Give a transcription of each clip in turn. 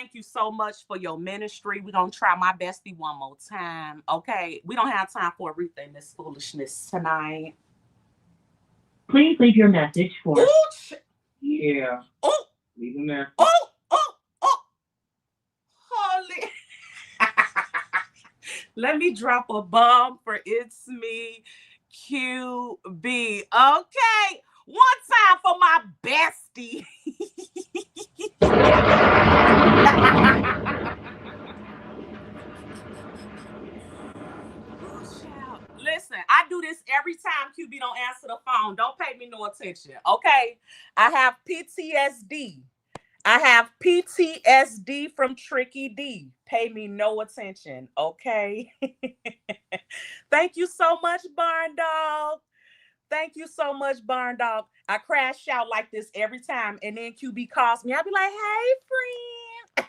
thank you so much for your ministry. We're going to try my bestie one more time. Okay. We don't have time for everything this foolishness tonight. Please leave your message for. Ooh, Yeah. oh, Leave a message. oh. Holy. Let me drop a bomb for It's Me QB. Okay. One time for my bestie. Ooh, child. Listen, I do this every time QB don't answer the phone. Don't pay me no attention. Okay. I have PTSD. I have PTSD from Tricky D. Pay me no attention, okay? Thank you so much, Barn Dog. Thank you so much, Barn Dog. I crash out like this every time, and then QB calls me. I'll be like, hey, friend.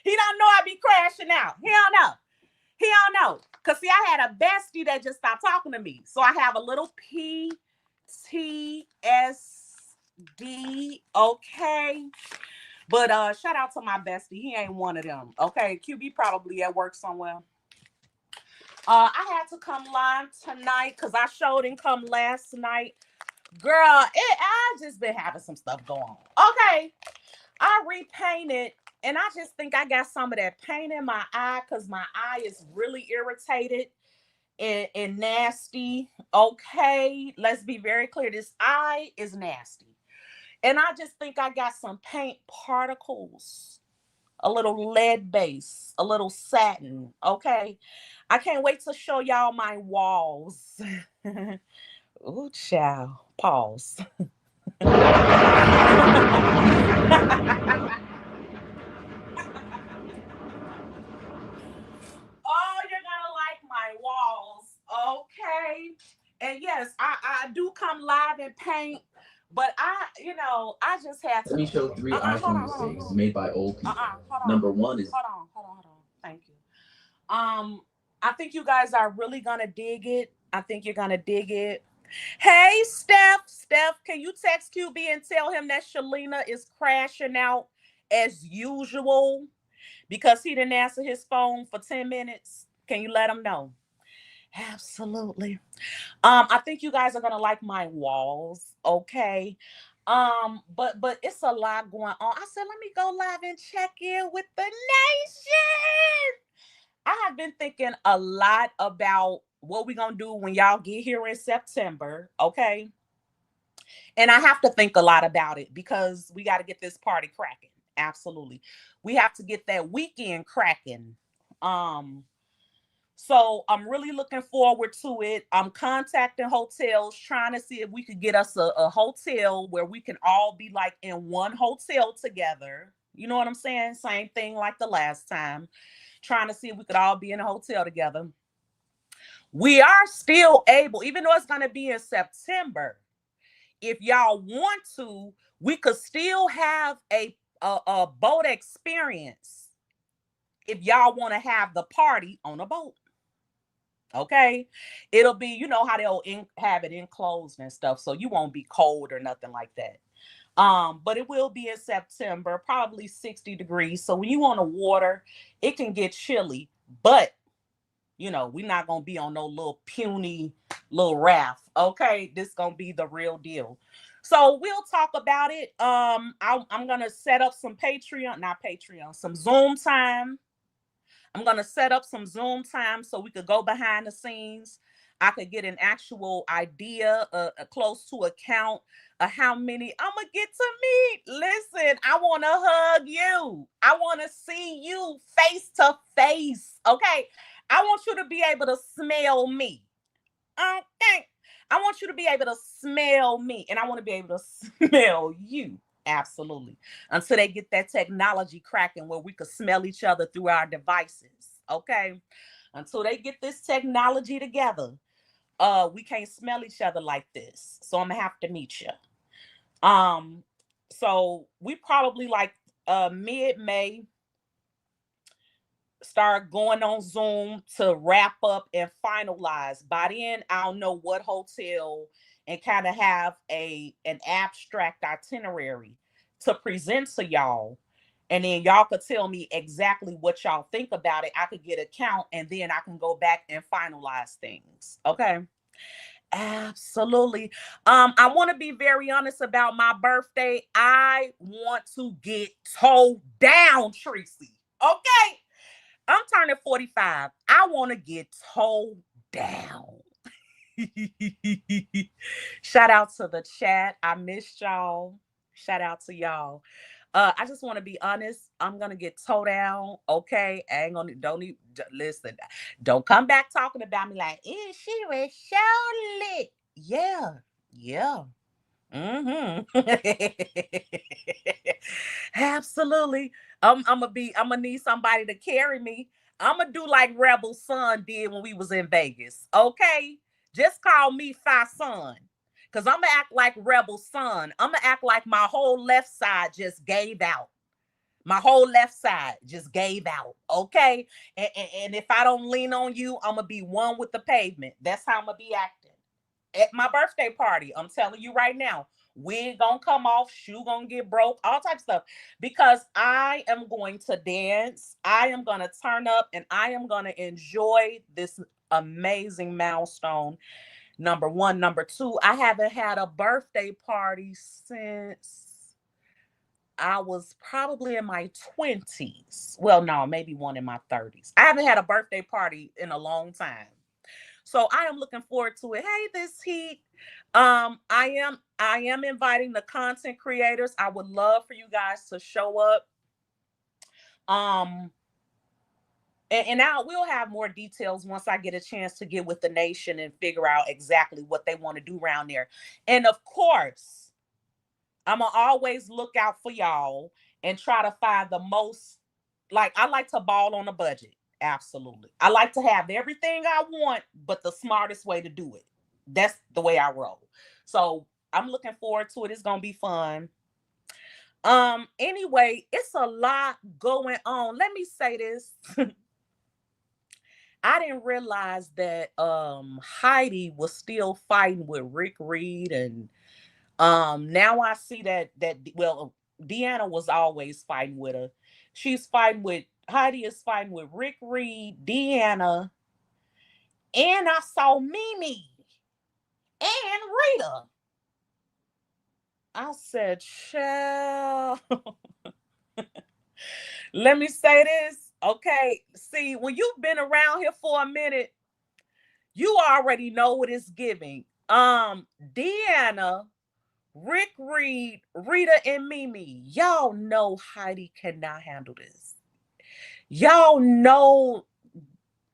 He don't know I be crashing out. He don't know. He don't know. Because, see, I had a bestie that just stopped talking to me. So I have a little PTSD, okay? But shout out to my bestie. He ain't one of them. Okay, QB probably at work somewhere. I had to come live tonight because I showed and come last night. Girl, I just been having some stuff going on. Okay, I repainted, and I just think I got some of that paint in my eye because my eye is really irritated and nasty. Okay, let's be very clear. This eye is nasty. And I just think I got some paint particles, a little lead base, a little satin. Okay. I can't wait to show y'all my walls. Ooh, child. Pause. Oh, you're gonna like my walls. Okay. And yes, I do come live and paint. But I just had to. Let me show three iPhone mistakes made by old people. Hold on. Number one is Hold on. Thank you. I think you guys are really gonna dig it. I think you're gonna dig it. Hey, Steph, can you text QB and tell him that Shalina is crashing out as usual because he didn't answer his phone for 10 minutes? Can you let him know? Absolutely. I think you guys are gonna like my walls, okay? But it's a lot going on. I said, let me go live and check in with the nation. I have been thinking a lot about what we're gonna do when y'all get here in September, okay? And I have to think a lot about it because we got to get this party cracking. Absolutely. We have to get that weekend cracking. Um, so I'm really looking forward to it. I'm contacting hotels, trying to see if we could get us a hotel where we can all be like in one hotel together. You know what I'm saying? Same thing like the last time. Trying to see if we could all be in a hotel together. We are still able, even though it's going to be in September, if y'all want to, we could still have a boat experience if y'all want to have the party on a boat. Okay, it'll be, you know how they'll have it enclosed and stuff, so you won't be cold or nothing like that. But it will be in September, probably 60 degrees. So when you on the water, it can get chilly, but we're not gonna be on no little puny little raft. Okay, this gonna be the real deal. So we'll talk about it. I'm gonna set up some some Zoom time. I'm going to set up some Zoom time so we could go behind the scenes. I could get an actual idea, close to a count of how many I'm going to get to meet. Listen, I want to hug you. I want to see you face to face. Okay. I want you to be able to smell me. Okay. I want you to be able to smell me, and I want to be able to smell you. Absolutely. Until they get that technology cracking where we could smell each other through our devices. Okay. Until they get this technology together, we can't smell each other like this. So I'm gonna have to meet you. So we probably like mid-May start going on Zoom to wrap up and finalize. By then, I'll know what hotel and kind of have an abstract itinerary to present to y'all. And then y'all could tell me exactly what y'all think about it. I could get a count and then I can go back and finalize things. Okay. Absolutely. I want to be very honest about my birthday. I want to get towed down, Tracy. Okay. I'm turning 45. I want to get towed down. Shout out to the chat. I missed y'all. Shout out to y'all. I just want to be honest. I'm gonna get towed down. Okay, I ain't gonna don't even listen. Don't come back talking about me like, she was so lit. Yeah, yeah. Mm-hmm. Absolutely. I'm gonna need somebody to carry me. I'm gonna do like Rebel Son did when we was in Vegas. Okay. Just call me Phi Son. Cause I'm gonna act like Rebel Son. I'm gonna act like my whole left side just gave out. My whole left side just gave out. Okay. And if I don't lean on you, I'm gonna be one with the pavement. That's how I'm gonna be acting at my birthday party. I'm telling you right now, wig gonna come off, shoe gonna get broke, all types of stuff. Because I am going to dance, I am gonna turn up, and I am gonna enjoy this amazing milestone. Number one. Number two, I haven't had a birthday party since I was probably in my 20s. Well, no, maybe one in my 30s. I haven't had a birthday party in a long time. So I am looking forward to it. Hey, this heat. I am inviting the content creators. I would love for you guys to show up. Um, and I will have more details once I get a chance to get with the nation and figure out exactly what they want to do around there. And of course, I'm gonna always look out for y'all and try to find the most, like, I like to ball on a budget. Absolutely. I like to have everything I want, but the smartest way to do it. That's the way I roll. So I'm looking forward to it. It's gonna be fun. Anyway, it's a lot going on. Let me say this. I didn't realize that Heidi was still fighting with Rick Reed, and now I see that well, Deanna was always fighting with her. She's fighting with Heidi is fighting with Rick Reed, Deanna, and I saw Mimi and Rita. I said, "Child." Let me say this. Okay. See, when you've been around here for a minute, you already know what it's giving. Deanna, Rick Reed, Rita, and Mimi. Y'all know Heidi cannot handle this. Y'all know,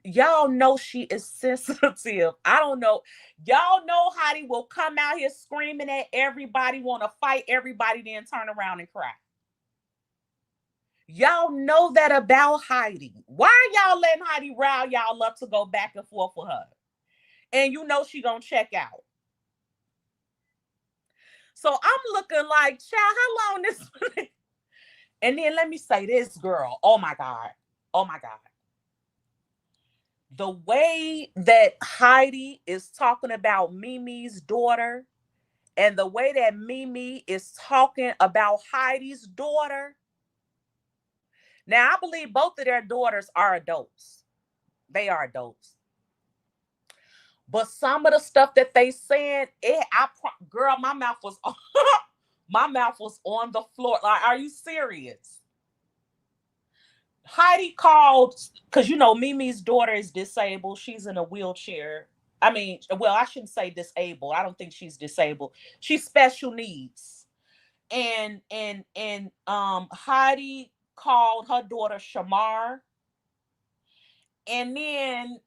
y'all know she is sensitive. I don't know. Y'all know Heidi will come out here screaming at everybody, want to fight everybody, then turn around and cry. Y'all know that about Heidi. Why are y'all letting Heidi rile y'all up to go back and forth with her? And you know she gonna check out. So I'm looking like, child, how long this? And then let me say this, girl. Oh my God. Oh my God. The way that Heidi is talking about Mimi's daughter and the way that Mimi is talking about Heidi's daughter. Now, I believe both of their daughters are adults. They are adults. But some of the stuff that they said, girl, my mouth was my mouth was on the floor. Like, are you serious? Heidi called, because you know Mimi's daughter is disabled. She's in a wheelchair. I mean, well, I shouldn't say disabled. I don't think she's disabled. She's special needs. And Heidi called her daughter Shamar. And then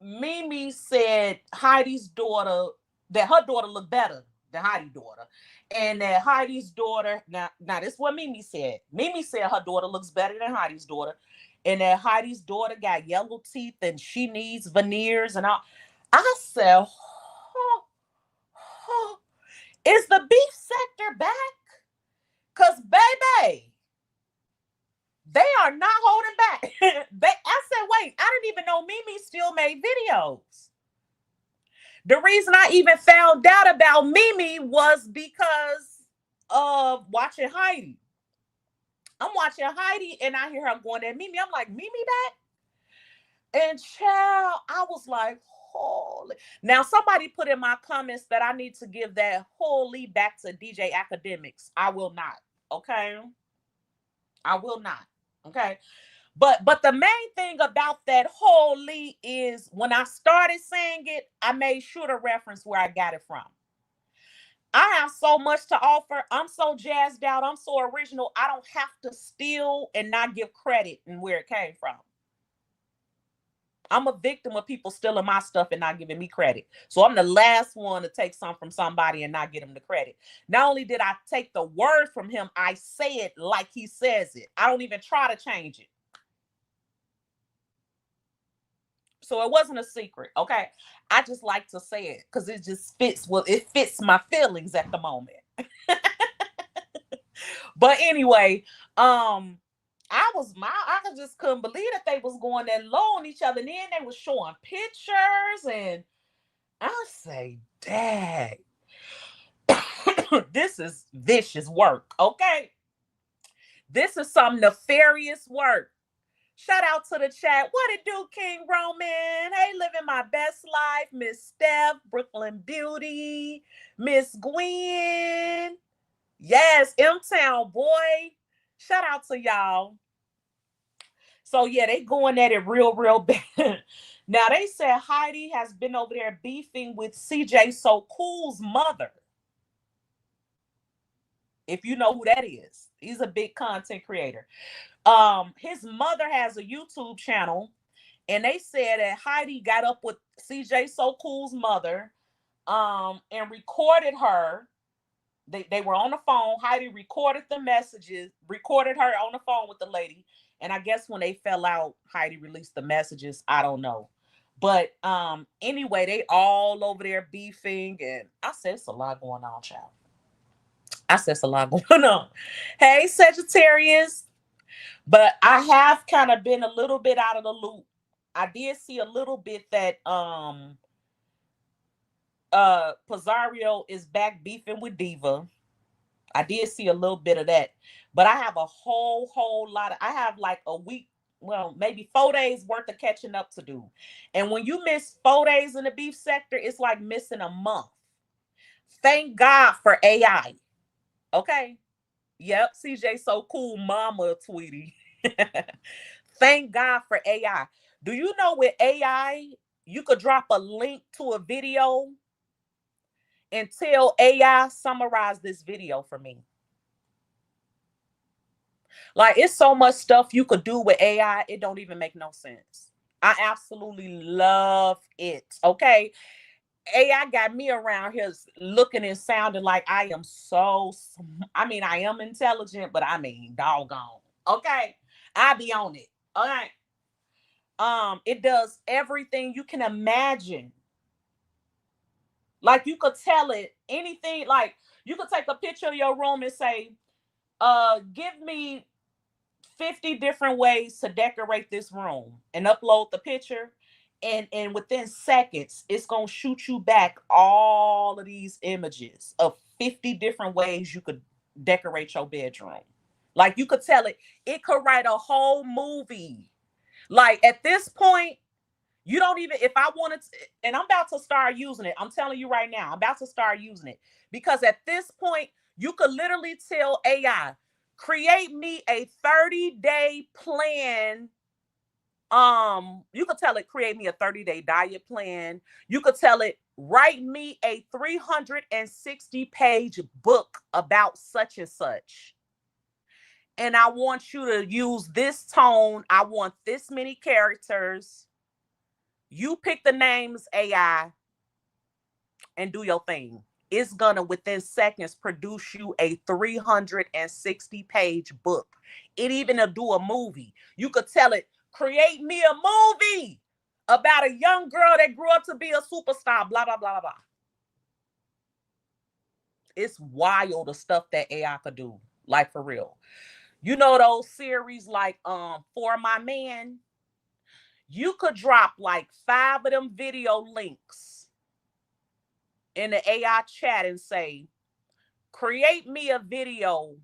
Mimi said Heidi's daughter, that her daughter looked better than Heidi's daughter. And that Heidi's daughter, now this is what Mimi said. Mimi said her daughter looks better than Heidi's daughter. And that Heidi's daughter got yellow teeth and she needs veneers and all. I said, is the beef sector back? Because, baby, they are not holding back. I said, wait, I didn't even know Mimi still made videos. The reason I even found out about Mimi was because of watching Heidi. I'm watching Heidi and I hear her going at Mimi. I'm like, Mimi back? And child, I was like, holy. Now, somebody put in my comments that I need to give that holy back to DJ Academics. I will not. Okay. I will not. Okay. But the main thing about that holy is when I started saying it, I made sure to reference where I got it from. I have so much to offer. I'm so jazzed out. I'm so original. I don't have to steal and not give credit and where it came from. I'm a victim of people stealing my stuff and not giving me credit. So I'm the last one to take some from somebody and not get him the credit. Not only did I take the word from him, I say it like he says it. I don't even try to change it. So it wasn't a secret, okay? I just like to say it because it just fits. Well, it fits my feelings at the moment. But anyway, I just couldn't believe that they was going that low on each other. And then they was showing pictures, and I say, dang, this is vicious work, okay? This is some nefarious work. Shout out to the chat. What it do, King Roman? Hey, living my best life. Miss Steph, Brooklyn Beauty, Miss Gwen. Yes, M-Town boy. Shout out to y'all. So yeah, they going at it real bad. Now they said Heidi has been over there beefing with CJ So Cool's mother. If you know who that is, he's a big content creator. His mother has a YouTube channel, and they said that Heidi got up with CJ So Cool's mother, and recorded her. They were on the phone. Heidi recorded the messages, recorded her on the phone with the lady. And I guess when they fell out, Heidi released the messages. I don't know. But anyway, they all over there beefing. And I said, it's a lot going on, child. I said, it's a lot going on. Hey, Sagittarius. But I have kind of been a little bit out of the loop. I did see a little bit that Pizarro is back beefing with Diva. I did see a little bit of that, but I have a whole lot of, I have like a week, well, maybe 4 days worth of catching up to do. And when you miss 4 days in the beef sector, it's like missing a month. Thank God for AI. Okay. Yep. CJ So Cool mama tweety. Thank God for AI. Do you know with AI, you could drop a link to a video and tell AI summarize this video for me? Like, it's so much stuff you could do with AI, it don't even make no sense. I absolutely love it. Okay. AI got me around here looking and sounding like I am I mean, I am intelligent, but I mean, doggone. Okay. I be on it. All right. It does everything you can imagine. Like, you could tell it anything. Like, you could take a picture of your room and say, give me 50 different ways to decorate this room, and upload the picture, and within seconds it's going to shoot you back all of these images of 50 different ways you could decorate your bedroom. Like, you could tell it could write a whole movie. Like, at this point, you don't even, if I wanted to, and I'm about to start using it. I'm telling you right now, I'm about to start using it, because at this point, you could literally tell AI, create me a 30-day plan. You could tell it, create me a 30-day diet plan. You could tell it, write me a 360-page book about such and such. And I want you to use this tone. I want this many characters. You pick the names, AI, and do your thing. It's gonna within seconds produce you a 360-page book. It even will do a movie. You could tell it, create me a movie about a young girl that grew up to be a superstar, blah, blah, blah, blah, blah. It's wild, the stuff that AI could do, like, for real. You know those series like For My Man? You could drop like 5 of them video links in the AI chat and say, create me a video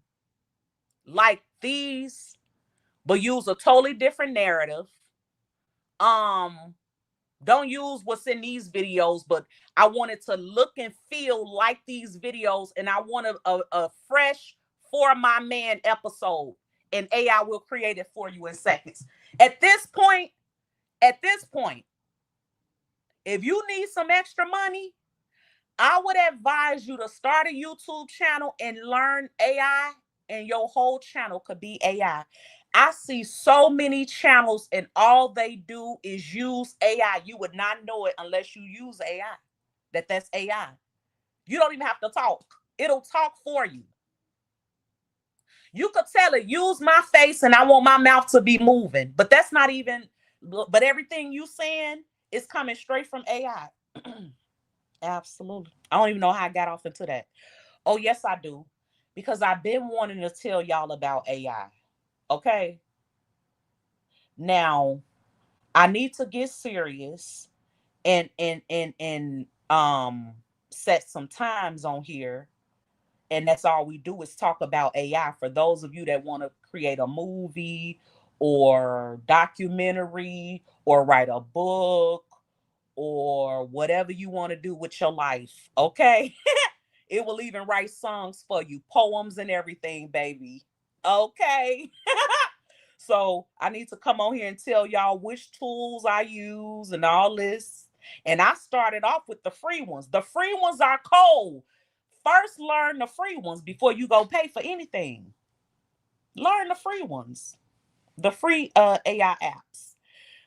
like these, but use a totally different narrative. Um, don't use what's in these videos, but I want it to look and feel like these videos, and I want a fresh For My Man episode, and AI will create it for you in seconds. At this point, if you need some extra money, I would advise you to start a YouTube channel and learn AI, and your whole channel could be AI. I see so many channels and all they do is use AI. You would not know it unless you use AI. That's AI. You don't even have to talk. It'll talk for you. You could tell it, use my face and I want my mouth to be moving. But that's not even, but everything you saying is coming straight from AI. Absolutely. I don't even know how I got off into that. Oh, yes, I do. Because I've been wanting to tell y'all about AI. Okay. Now, I need to get serious and set some times on here. And that's all we do is talk about AI. For those of you that want to create a movie or documentary or write a book or whatever you want to do with your life, okay? It will even write songs for you, poems and everything, baby. Okay. So I need to come on here and tell y'all which tools I use and all this. And I started off with the free ones. The free ones are cold. First, learn the free ones before you go pay for anything. Learn the free ones, the free AI apps.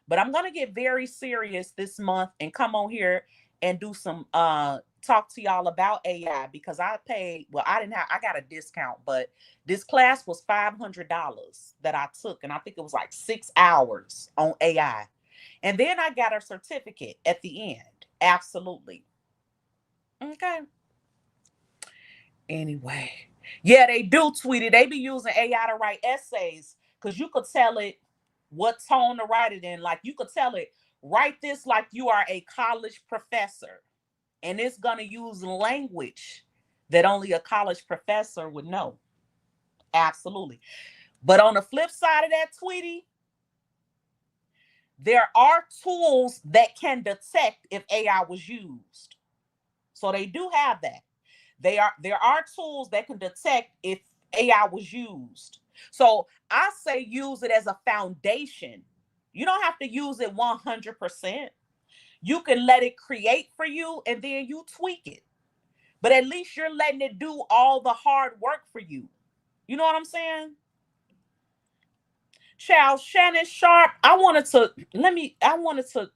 But I'm gonna get very serious this month and come on here and do some talk to y'all about AI, because I paid, well, I got a discount, but this class was $500 that I took, and I think it was like 6 hours on AI. And then I got a certificate at the end. Absolutely. Okay. Anyway. Yeah, they do, Tweety. They be using AI to write essays, because you could tell it what tone to write it in. Like, you could tell it, write this like you are a college professor. And it's going to use language that only a college professor would know. Absolutely. But on the flip side of that, Tweety, there are tools that can detect if AI was used. So they do have that. There are tools that can detect if AI was used. So I say use it as a foundation. You don't have to use it 100%. You can let it create for you and then you tweak it. But at least you're letting it do all the hard work for you. You know what I'm saying? Child, Shannon Sharpe, I wanted to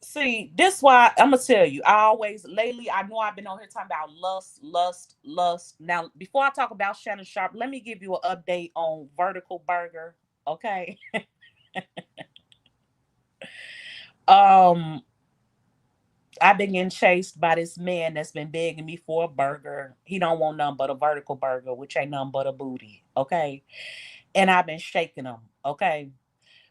see, this why I'm gonna tell you. I always lately, I know I've been on here talking about lust. Now, before I talk about Shannon Sharpe, let me give you an update on Vertical Burger. Okay. um, I've been getting chased by this man that's been begging me for a burger. He don't want nothing but a vertical burger, which ain't nothing but a booty. Okay. And I've been shaking him. Okay.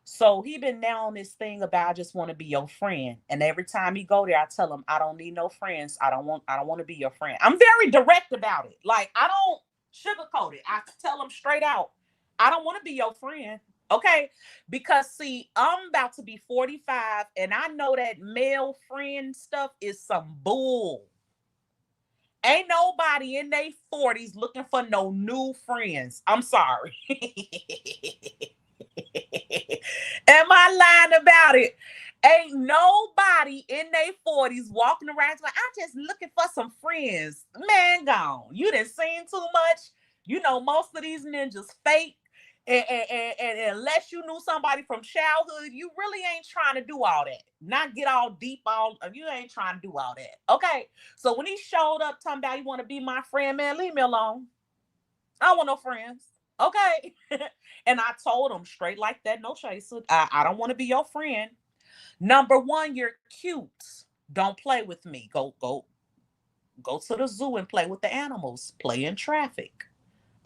So he been now on this thing about, I just want to be your friend. And every time he go there, I tell him I don't need no friends. I don't want to be your friend. I'm very direct about it. Like, I don't sugarcoat it. I tell him straight out, I don't want to be your friend. Okay. Because see, I'm about to be 45 and I know that male friend stuff is some bull. Ain't nobody in their 40s looking for no new friends. I'm sorry. Am I lying about it? Ain't nobody in their 40s walking around like, I'm just looking for some friends. Man, gone. You done seen too much. You know, most of these ninjas fake. And unless you knew somebody from childhood, you really ain't trying to do all that. Not get all deep, you ain't trying to do all that. Okay. So when he showed up talking about he want to be my friend, man, leave me alone. I don't want no friends. Okay. And I told him straight like that, no chaser. I don't want to be your friend. Number one, you're cute. Don't play with me. Go to the zoo and play with the animals. Play in traffic.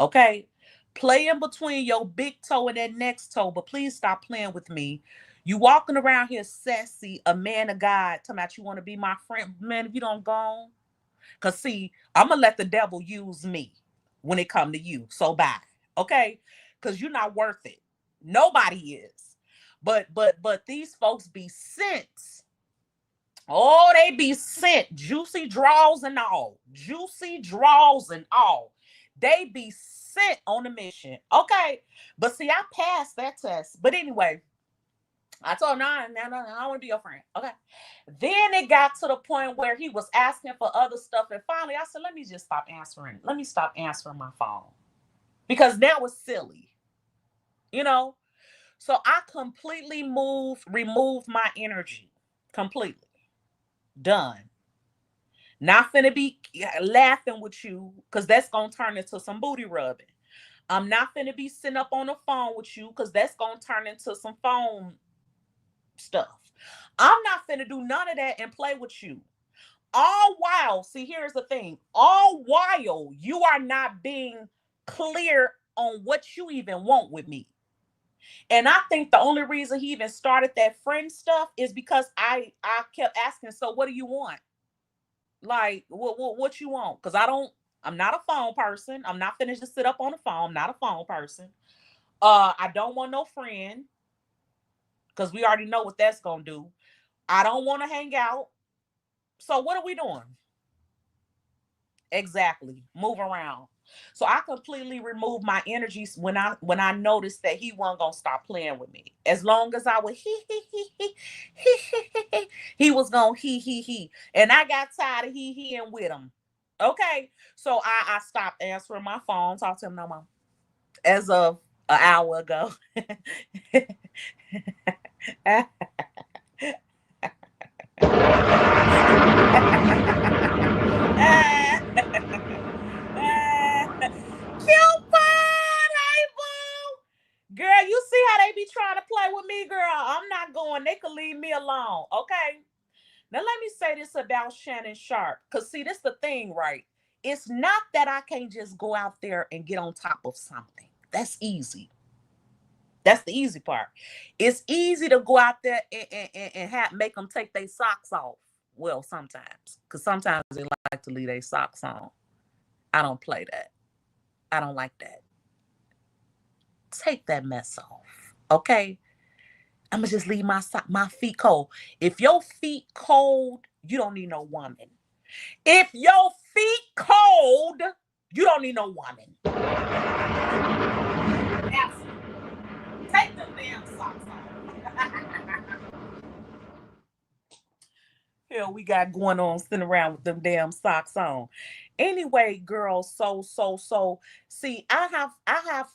Okay. Play in between your big toe and that next toe, but please stop playing with me. You walking around here sassy, a man of God, talking about you want to be my friend. Man, if you don't go on. Because see, I'm going to let the devil use me. when it come to you. So bye. Okay? Because you're not worth it. Nobody is. But these folks be sent. Oh, they be sent. Juicy draws and all. Juicy draws and all. They be sent on a mission. Okay. But see, I passed that test. But anyway, I told him, no, I don't want to be your friend. Okay. Then it got to the point where he was asking for other stuff. And finally, I said, let me just stop answering. Let me stop answering my phone. Because that was silly. You know? So I completely removed my energy. Completely. Done. Not finna be laughing with you because that's gonna turn into some booty rubbing. I'm not finna be sitting up on the phone with you because that's gonna turn into some phone stuff. I'm not finna do none of that and play with you. All while, see, here's the thing. All while you are not being clear on what you even want with me. And I think the only reason he even started that friend stuff is because I kept asking, so what do you want? Like, what you want? Because I'm not a phone person. I'm not finished to sit up on the phone. I'm not a phone person. I don't want no friend. Because we already know what that's gonna do. I don't want to hang out. So what are we doing? Exactly. Move around. So I completely removed my energies when I noticed that he wasn't gonna stop playing with me. As long as I would he was gonna he. And I got tired of he-heing with him. Okay. So I stopped answering my phone, talk to him no more. As of an hour ago. Girl, you see how they be trying to play with me, girl? I'm not going. They could leave me alone, okay? Now, let me say this about Shannon Sharpe. Because, see, this is the thing, right? It's not that I can't just go out there and get on top of something. That's easy. That's the easy part. It's easy to go out there and make them take their socks off. Well, sometimes. Because sometimes they like to leave their socks on. I don't play that. I don't like that. Take that mess off, okay? I'm gonna just leave my feet cold. If your feet cold, you don't need no woman. If your feet cold, you don't need no woman. Absolutely. Take them damn socks off. Hell, we got going on sitting around with them damn socks on. Anyway, girls, so see, I have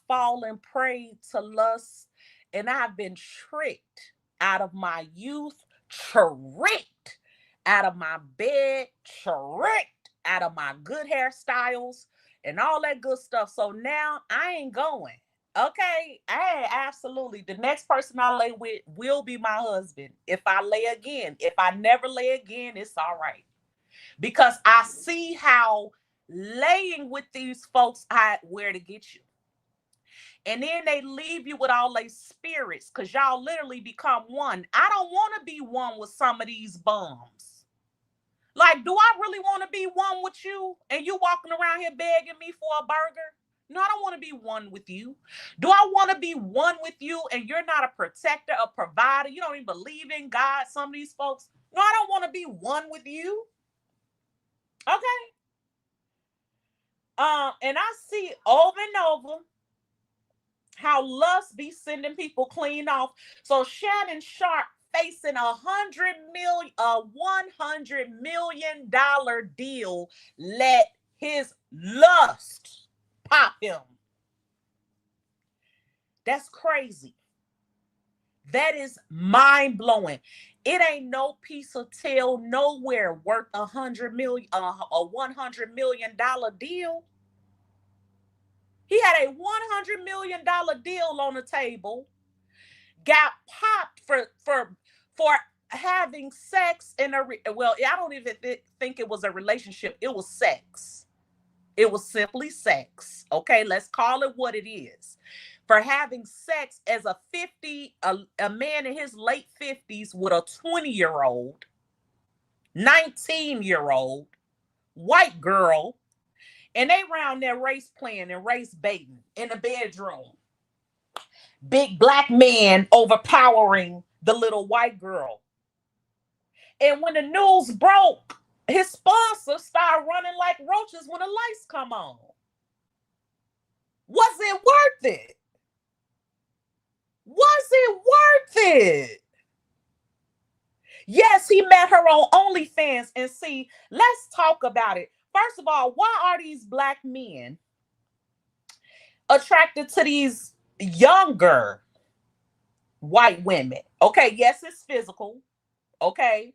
fallen prey to lust, and I've been tricked out of my youth, tricked out of my bed, tricked out of my good hairstyles and all that good stuff. So now I ain't going. Okay, hey, absolutely. The next person I lay with will be my husband. If I lay again, if I never lay again, it's all right. Because I see how laying with these folks where to get you. And then they leave you with all their spirits because y'all literally become one. I don't want to be one with some of these bums. Like, do I really want to be one with you and you walking around here begging me for a burger? No, I don't want to be one with you. Do I want to be one with you and you're not a protector, a provider? You don't even believe in God, some of these folks. No, I don't want to be one with you. Okay. And I see over and over how lust be sending people clean off. So Shannon Sharpe facing $100 million deal let his lust pop him. That's crazy. That is mind-blowing. It ain't no piece of tail nowhere worth a $100 million deal. He had a $100 million deal on the table, got popped for having sex in I don't even think it was a relationship. It was sex. It was simply sex. Okay, let's call it what it is. For having sex as a man in his late 50s with a 20-year-old, 19-year-old white girl, And they round there race playing and race baiting in the bedroom. Big black man overpowering the little white girl. And when the news broke, his sponsors started running like roaches when the lights come on. Was it worth it? Was it worth it? Yes, he met her on OnlyFans. And see, let's talk about it. First of all, why are these black men attracted to these younger white women? Okay, yes, it's physical. Okay.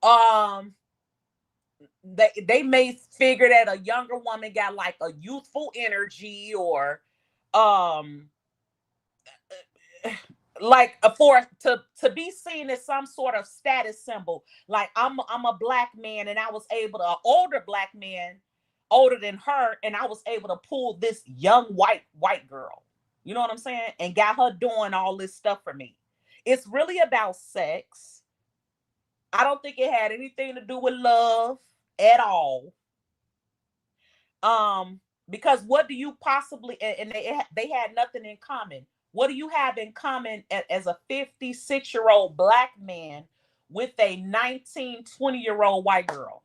Um, they may figure that a younger woman got like a youthful energy, or um like for to be seen as some sort of status symbol. Like I'm a black man, and I was able to, an older black man older than her, and I was able to pull this young white girl, you know what I'm saying, and got her doing all this stuff for me. It's really about sex. I don't think it had anything to do with love at all. Because what do you possibly, and they had nothing in common. What do you have in common as a 56-year-old black man with a 19, 20-year-old white girl?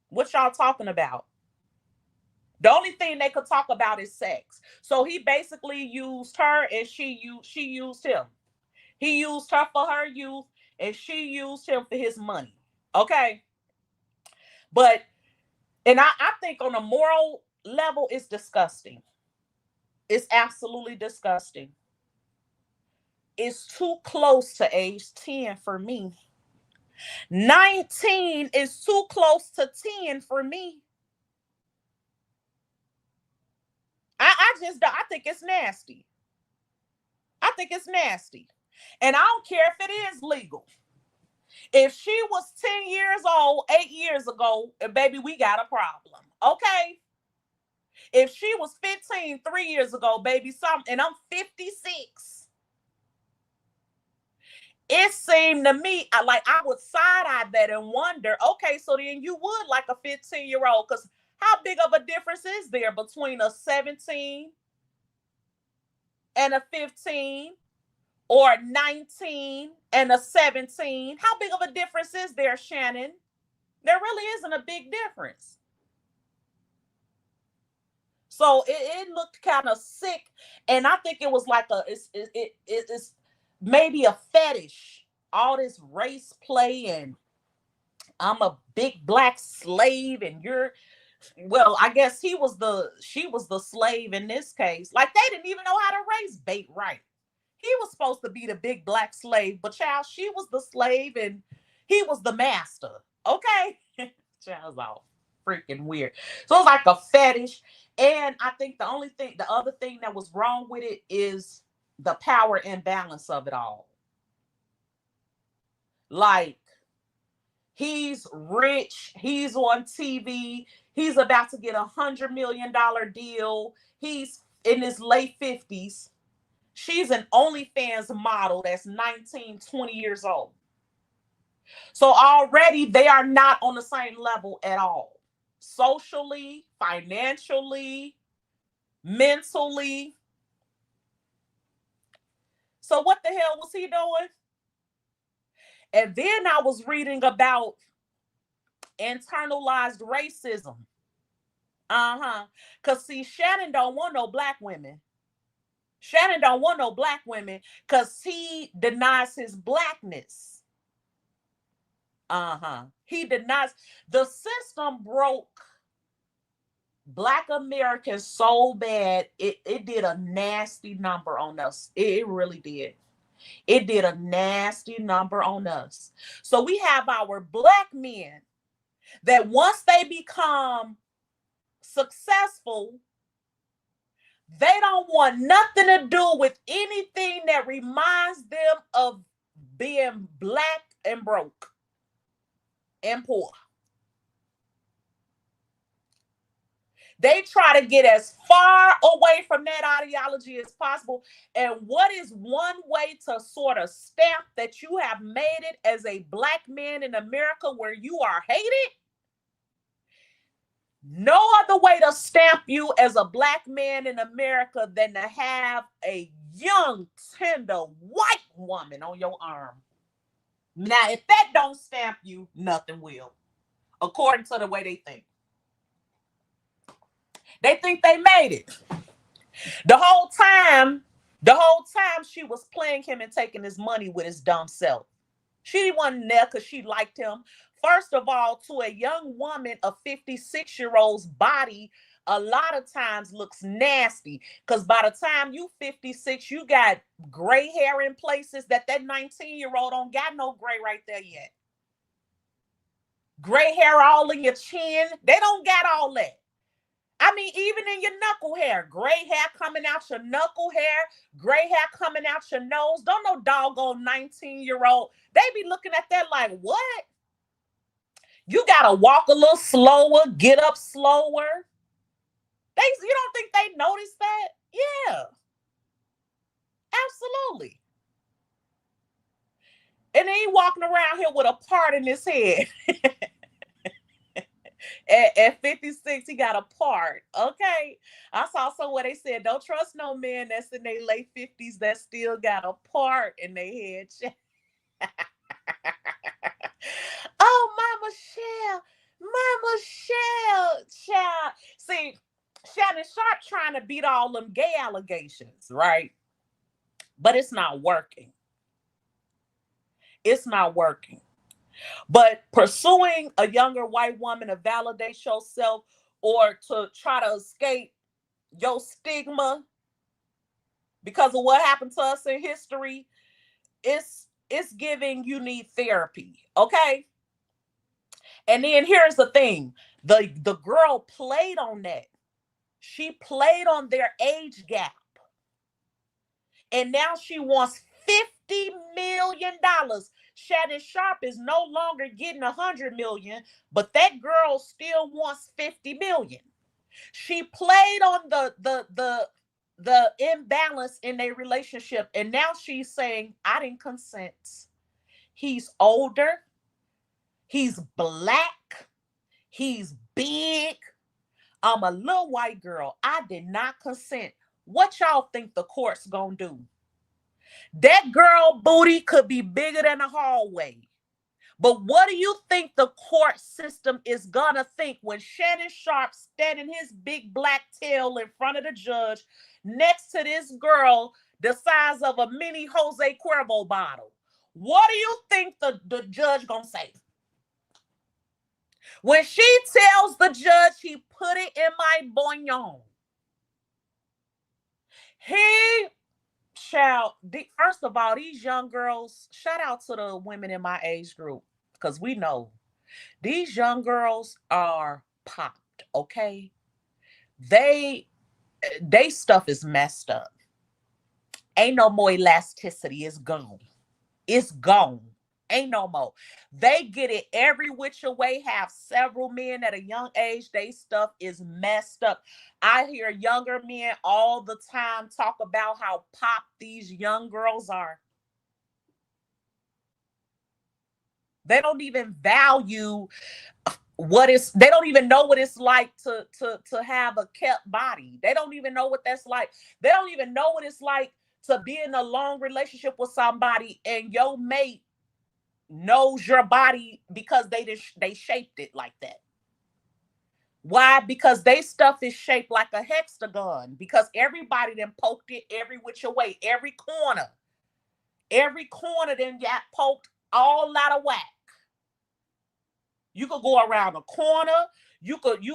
What y'all talking about? The only thing they could talk about is sex. So he basically used her, and she used him. He used her for her youth, and she used him for his money. Okay. But, and I think on a moral level, it's disgusting. It's absolutely disgusting. It's too close to age 10 for me. 19 is too close to 10 for me. I think it's nasty. I think it's nasty. And I don't care if it is legal. If she was 10 years old 8 years ago, baby, we got a problem. Okay. If she was 15 3 years ago, baby, and I'm 56. It seemed to me like I would side-eye that and wonder, okay, so then you would like a 15-year-old, because how big of a difference is there between a 17 and a 15, or 19 and a 17? How big of a difference is there, Shannon? There really isn't a big difference. So it looked kind of sick, and I think it was like it's maybe a fetish. All this race play, and I'm a big black slave, and well, I guess she was the slave in this case. Like, they didn't even know how to race bait right. He was supposed to be the big black slave, but child, she was the slave and he was the master. Okay. Child's all freaking weird. So it's like a fetish. And I think the other thing that was wrong with it is the power imbalance of it all. Like, he's rich, he's on TV, he's about to get $100 million deal, he's in his late 50s. She's an OnlyFans model that's 19, 20 years old. So already they are not on the same level at all. Socially, financially, mentally. So what the hell was he doing? And then I was reading about internalized racism. Because see, Shannon don't want no black women. Shannon don't want no black women because he denies his blackness. He denies. The system broke black Americans so bad, it did a nasty number on us. It really did. It did a nasty number on us. So we have our black men that once they become successful, they don't want nothing to do with anything that reminds them of being black and broke and poor. They try to get as far away from that ideology as possible. And what is one way to sort of stamp that you have made it as a black man in America where you are hated? No other way to stamp you as a black man in America than to have a young, tender white woman on your arm. Now, if that don't stamp you, nothing will, according to the way they think. They think they made it. The whole time she was playing him and taking his money with his dumb self. She wasn't there because she liked him. First of all, to a young woman, a 56-year-old's body a lot of times looks nasty, because by the time you 56, you got gray hair in places that 19-year-old don't got no gray right there yet. Gray hair all in your chin. They don't got all that. I mean, even in your knuckle hair, gray hair coming out your knuckle hair, gray hair coming out your nose. Don't no doggone 19-year-old. They be looking at that like, what? You got to walk a little slower, get up slower. You don't think they noticed that? Yeah, absolutely. And then he walking around here with a part in his head. At 56, he got a part. Okay. I saw somewhere they said, don't trust no man that's in their late 50s that still got a part in their head. Oh, Mama Shell, child. See, Shannon Sharpe trying to beat all them gay allegations, right? But it's not working. It's not working. But pursuing a younger white woman to validate yourself or to try to escape your stigma because of what happened to us in history, it's giving you need therapy, okay? And then here's the thing. The girl played on that. She played on their age gap. And now she wants $50 million. Shannon Sharpe is no longer getting $100 million, but that girl still wants $50 million. She played on the imbalance in their relationship, and now she's saying, I didn't consent. He's older. He's black. He's big. I'm a little white girl. I did not consent. What y'all think the court's gonna do? That girl booty could be bigger than a hallway. But what do you think the court system is gonna think when Shannon Sharpe standing his big black tail in front of the judge next to this girl the size of a mini Jose Cuervo bottle? What do you think the judge gonna say? When she tells the judge he put it in my bouillon, first of all, these young girls, shout out to the women in my age group, because we know these young girls are popped, okay? They stuff is messed up. Ain't no more elasticity. It's gone. It's gone. Ain't no more. They get it every which way, have several men at a young age. They stuff is messed up. I hear younger men all the time talk about how pop these young girls are. They don't even value they don't even know what it's like to have a kept body. They don't even know what that's like. They don't even know what it's like to be in a long relationship with somebody and your mate knows your body because they shaped it like that. Why? Because they stuff is shaped like a hexagon, because everybody then poked it every which way, every corner then got poked all out of whack. You could go around a corner. You could do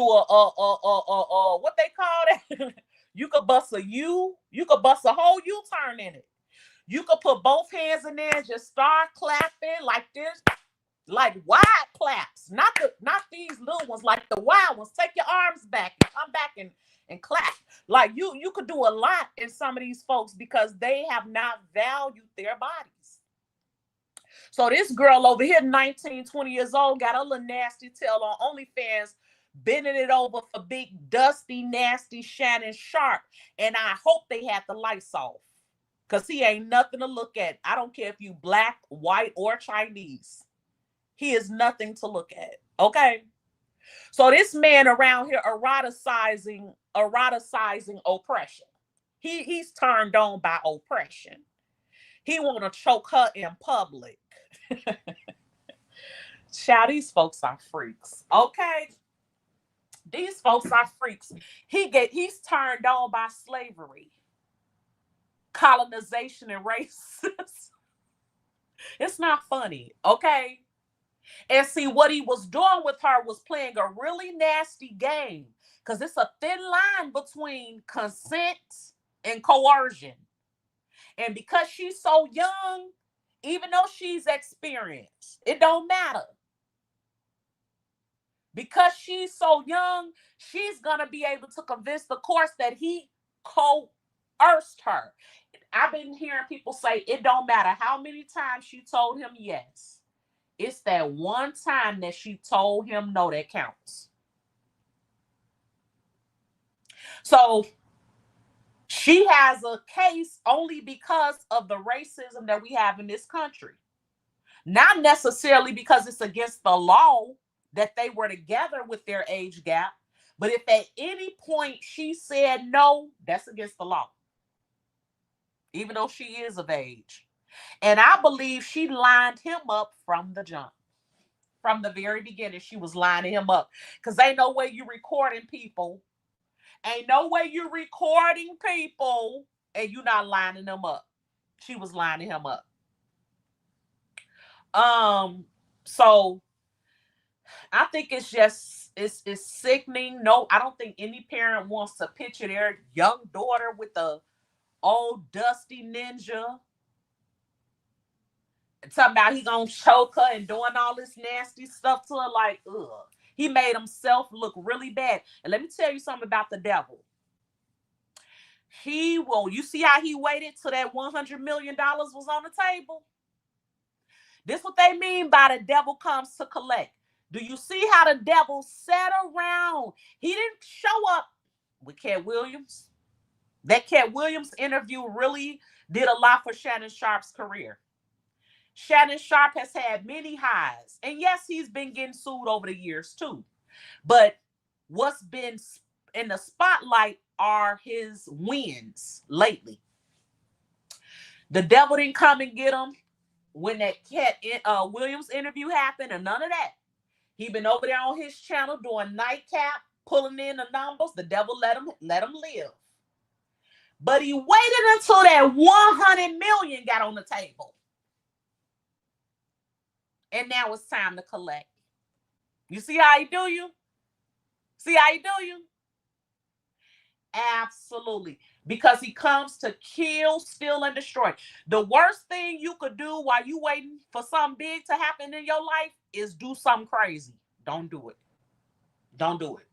a what they call that? You could bust a U. You could bust a whole U-turn in it. You could put both hands in there and just start clapping like this, like wide claps, not these little ones, like the wild ones. Take your arms back and come back and clap. Like you could do a lot in some of these folks because they have not valued their bodies. So this girl over here, 19, 20 years old, got a little nasty tail on OnlyFans, bending it over for big, dusty, nasty Shannon Sharpe. And I hope they had the lights off, because he ain't nothing to look at. I don't care if you black, white, or Chinese. He is nothing to look at, okay? So this man around here eroticizing oppression. He's turned on by oppression. He want to choke her in public. Child, these folks are freaks. Okay, these folks are freaks. He's turned on by slavery, colonization, and racism. It's not funny, okay? And see, what he was doing with her was playing a really nasty game, because it's a thin line between consent and coercion. And because she's so young, even though she's experienced, it don't matter. Because she's so young, she's going to be able to convince the courts that he coerced her. I've been hearing people say it don't matter how many times she told him yes. It's that one time that she told him no that counts. So she has a case only because of the racism that we have in this country. Not necessarily because it's against the law that they were together with their age gap, but if at any point she said no, that's against the law, even though she is of age. And I believe she lined him up from the jump. From the very beginning, she was lining him up. Because ain't no way you recording people. Ain't no way you recording people and you not lining them up. She was lining him up. So I think it's just it's sickening. No, I don't think any parent wants to picture their young daughter with the old dusty ninja. Talking about he gonna choke her and doing all this nasty stuff to her, like, ugh. He made himself look really bad. And let me tell you something about the devil. He will, you see how he waited till that $100 million was on the table? This what they mean by the devil comes to collect. Do you see how the devil sat around? He didn't show up with Cat Williams. That Cat Williams interview really did a lot for Shannon Sharpe's career. Shannon Sharpe has had many highs. And yes, he's been getting sued over the years too. But what's been in the spotlight are his wins lately. The devil didn't come and get him when that Cat Williams interview happened, or none of that. He been over there on his channel doing nightcap, pulling in the numbers. The devil let him live. But he waited until that 100 million got on the table. And now it's time to collect. You see how he do you? See how he do you? Absolutely. Because he comes to kill, steal, and destroy. The worst thing you could do while you waiting for something big to happen in your life is do something crazy. Don't do it. Don't do it.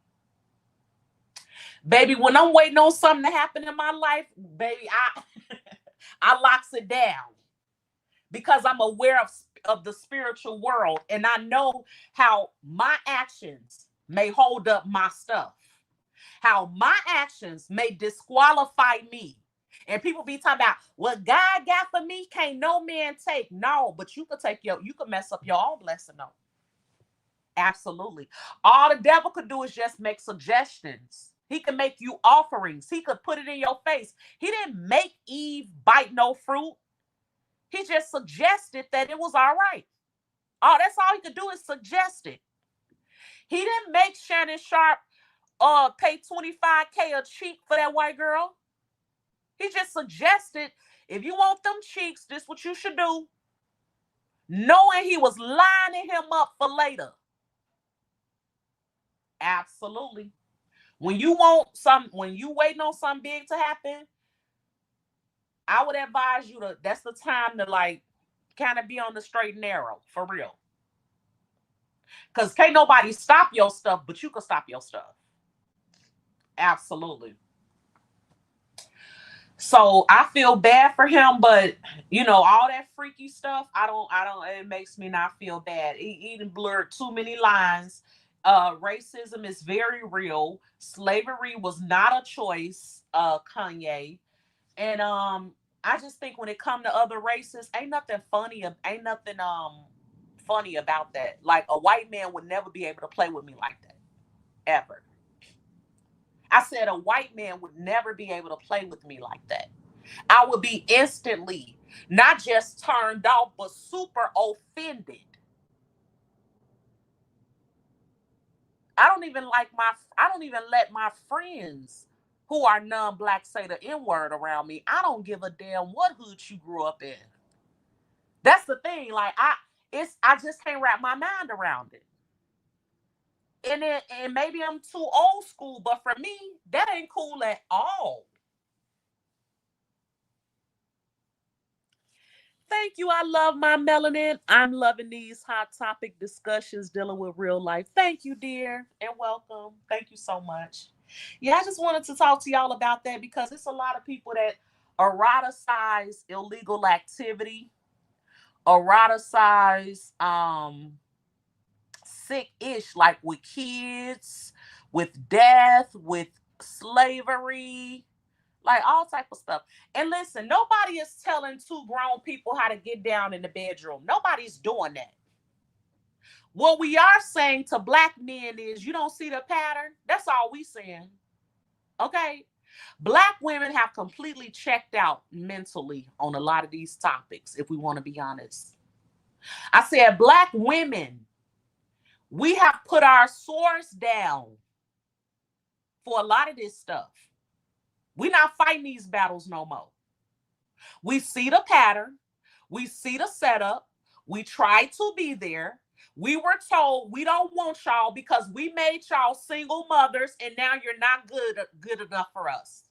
Baby, when I'm waiting on something to happen in my life, baby, I locks it down. Because I'm aware of the spiritual world, and I know how my actions may hold up my stuff, how my actions may disqualify me. And people be talking about what God got for me can't no man take. No, but you could mess up your own blessing though. Absolutely. All the devil could do is just make suggestions. He could make you offerings. He could put it in your face. He didn't make Eve bite no fruit. He just suggested that it was all right. Oh, that's all he could do is suggest it. He didn't make Shannon Sharpe pay $25K a cheek for that white girl. He just suggested, if you want them cheeks, this is what you should do. Knowing he was lining him up for later. Absolutely. When you waiting on something big to happen, I would advise you that's the time to like kind of be on the straight and narrow, for real. Because can't nobody stop your stuff, but you can stop your stuff. Absolutely. So I feel bad for him, but all that freaky stuff, I don't, it makes me not feel bad. He even blurred too many lines. Racism is very real. Slavery was not a choice, Kanye. And I just think when it comes to other races, ain't nothing funny about that. Like a white man would never be able to play with me like that. ever. I said a white man would never be able to play with me like that. I would be instantly not just turned off, but super offended. I don't even let my friends who are non-black say the N-word around me. I don't give a damn what hood you grew up in. That's the thing. Like I just can't wrap my mind around it. And maybe I'm too old school, but for me, that ain't cool at all. Thank you. I love my melanin. I'm loving these hot topic discussions dealing with real life. Thank you, dear, and welcome. Thank you so much. Yeah, I just wanted to talk to y'all about that because it's a lot of people that eroticize illegal activity, eroticize sick-ish, like with kids, with death, with slavery, like all type of stuff. And listen, nobody is telling two grown people how to get down in the bedroom. Nobody's doing that. What we are saying to black men is, you don't see the pattern. That's all we saying. Okay. Black women have completely checked out mentally on a lot of these topics, if we want to be honest. I said, black women, we have put our swords down for a lot of this stuff. We're not fighting these battles no more. We see the pattern. We see the setup. We try to be there. We were told we don't want y'all because we made y'all single mothers and now you're not good enough for us.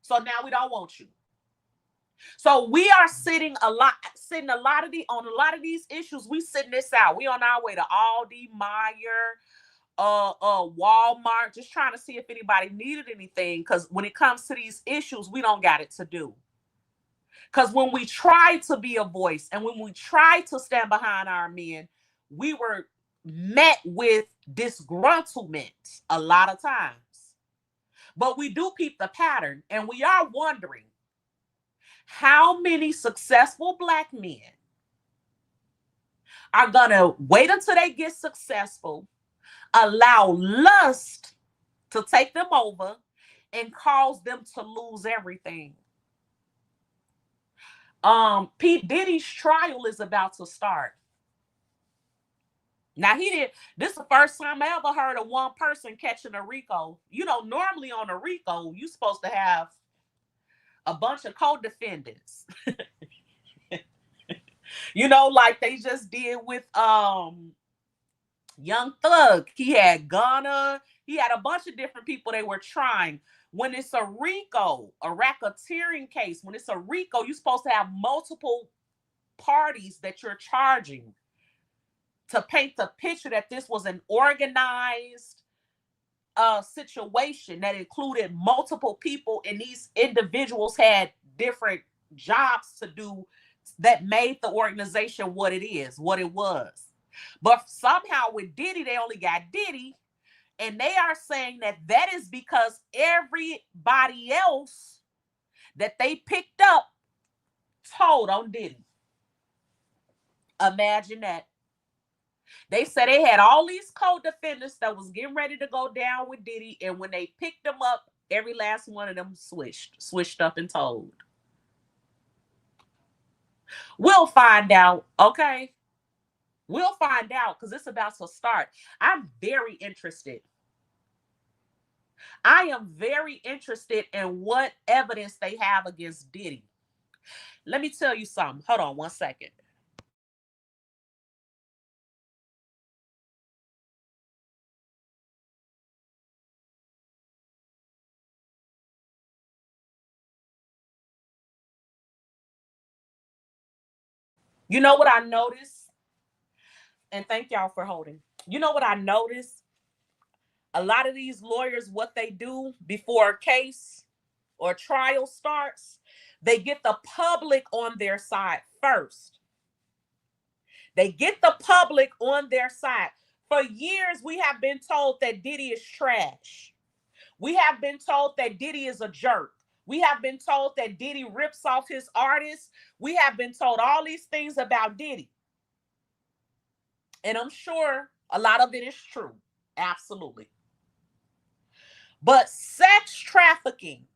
So now we don't want you. So we are sitting a lot on a lot of these issues. We sitting this out. We on our way to Aldi, Meyer, Walmart, just trying to see if anybody needed anything. Because when it comes to these issues, we don't got it to do. Because when we try to be a voice and when we try to stand behind our men, we were met with disgruntlement a lot of times. But we do peep the pattern, and we are wondering how many successful black men are going to wait until they get successful, allow lust to take them over, and cause them to lose everything. P. Diddy's trial is about to start. Now this is the first time I ever heard of one person catching a RICO. You know, normally on a RICO, you're supposed to have a bunch of co-defendants. You know, like they just did with Young Thug. He had Gunna. He had a bunch of different people they were trying. When it's a RICO, a racketeering case, when it's a RICO, you're supposed to have multiple parties that you're charging to paint the picture that this was an organized situation that included multiple people, and these individuals had different jobs to do that made the organization what it was. But somehow with Diddy, they only got Diddy, and they are saying that is because everybody else that they picked up told on Diddy. Imagine that. They said they had all these co-defendants that was getting ready to go down with Diddy, and when they picked them up, every last one of them switched up and told. We'll find out, okay? We'll find out because it's about to start. I'm very interested. I am very interested in what evidence they have against Diddy. Let me tell you something. Hold on one second. You know what I noticed? And thank y'all for holding. You know what I noticed? A lot of these lawyers, what they do before a case or trial starts, they get the public on their side first. They get the public on their side. For years, we have been told that Diddy is trash. We have been told that Diddy is a jerk. We have been told that Diddy rips off his artists. We have been told all these things about Diddy. And I'm sure a lot of it is true. Absolutely. But sex trafficking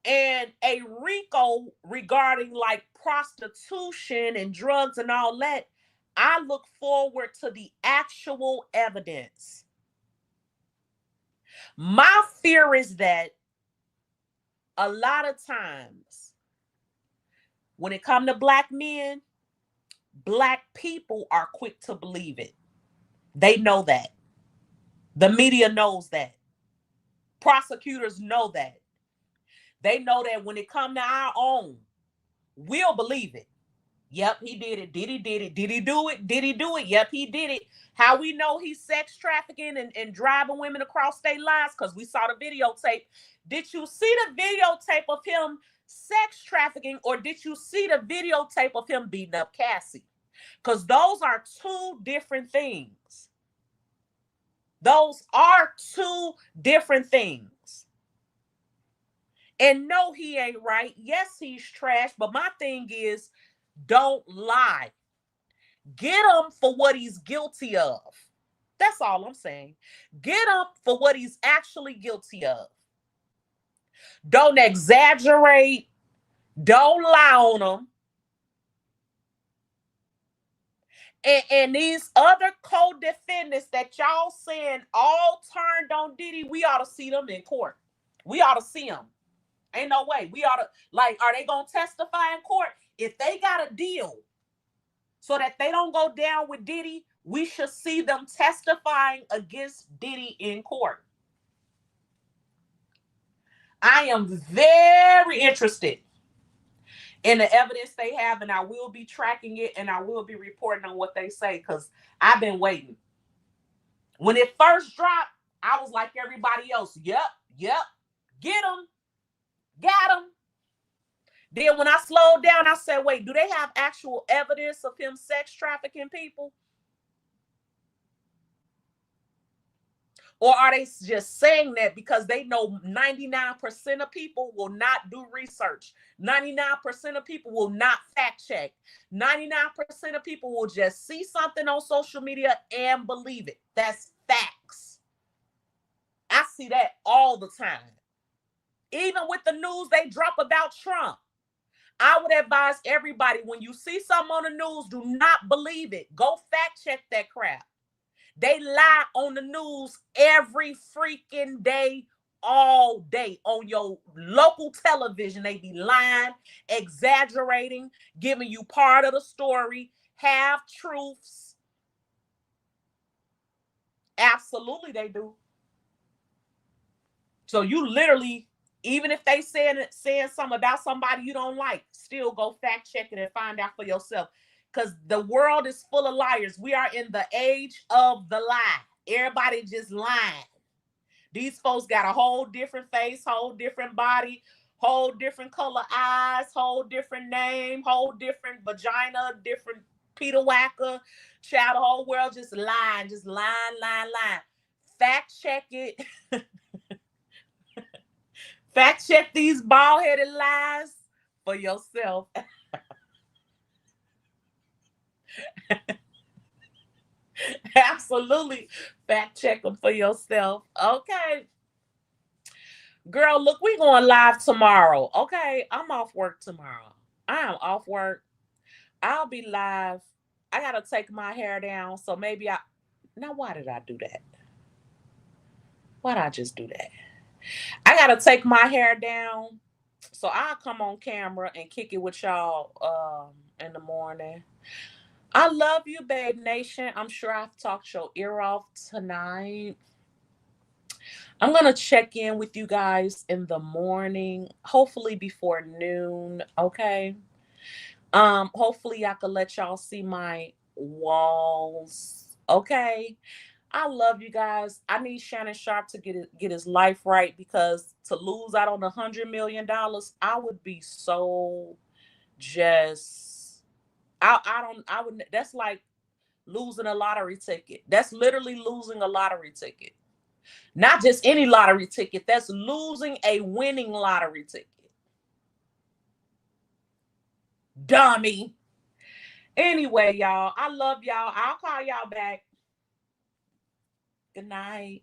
and a RICO regarding like prostitution and drugs and all that, I look forward to the actual evidence. My fear is that a lot of times when it comes to black men, black people are quick to believe it. They know that. The media knows that. Prosecutors know that. They know that when it comes to our own, we'll believe it. Yep, he did it. Did he did it? Did he do it? Did he do it? Yep, he did it. How we know he's sex trafficking and driving women across state lines? Because we saw the videotape. Did you see the videotape of him sex trafficking, or did you see the videotape of him beating up Cassie? Because those are two different things. Those are two different things. And no, he ain't right. Yes, he's trash. But my thing is, don't lie. Get him for what he's guilty of. That's all I'm saying. Get him for what he's actually guilty of. Don't exaggerate. Don't lie on him. And these other co-defendants that y'all saying all turned on Diddy, we ought to see them in court. We ought to see them. Ain't no way. We ought to, like, are they going to testify in court? If they got a deal so that they don't go down with Diddy, we should see them testifying against Diddy in court. I am very interested in the evidence they have, and I will be tracking it, and I will be reporting on what they say, because I've been waiting. When it first dropped, I was like everybody else. Yep, get them, got them. Then when I slowed down, I said, wait, do they have actual evidence of him sex trafficking people? Or are they just saying that because they know 99% of people will not do research? 99% of people will not fact check. 99% of people will just see something on social media and believe it. That's facts. I see that all the time. Even with the news they drop about Trump, I would advise everybody, when you see something on the news, do not believe it. Go fact check that crap. They lie on the news every freaking day, all day. On your local television, they be lying, exaggerating, giving you part of the story, half truths. Absolutely, they do. So you literally, even if they saying something about somebody you don't like, still go fact check it and find out for yourself. Because the world is full of liars. We are in the age of the lie. Everybody just lying. These folks got a whole different face, whole different body, whole different color eyes, whole different name, whole different vagina, different Peter Wacker. Child, the whole world just lying, lying. Fact check it. Fact check these bald-headed lies for yourself. Absolutely. Fact check them for yourself. Okay. Girl, look, we going live tomorrow. Okay. I'm off work tomorrow. I am off work. I'll be live. I got to take my hair down. So maybe now, why did I do that? Why did I just do that? I got to take my hair down. So I'll come on camera and kick it with y'all in the morning. I love you, BabeNation. I'm sure I've talked your ear off tonight. I'm going to check in with you guys in the morning, hopefully before noon, okay? Hopefully I can let y'all see my walls, okay? I love you guys. I need Shannon Sharpe to get his life right, because to lose out on $100 million, I would be so just, I would, that's like losing a lottery ticket. That's literally losing a lottery ticket. Not just any lottery ticket. That's losing a winning lottery ticket. Dummy. Anyway, y'all, I love y'all. I'll call y'all back. Good night.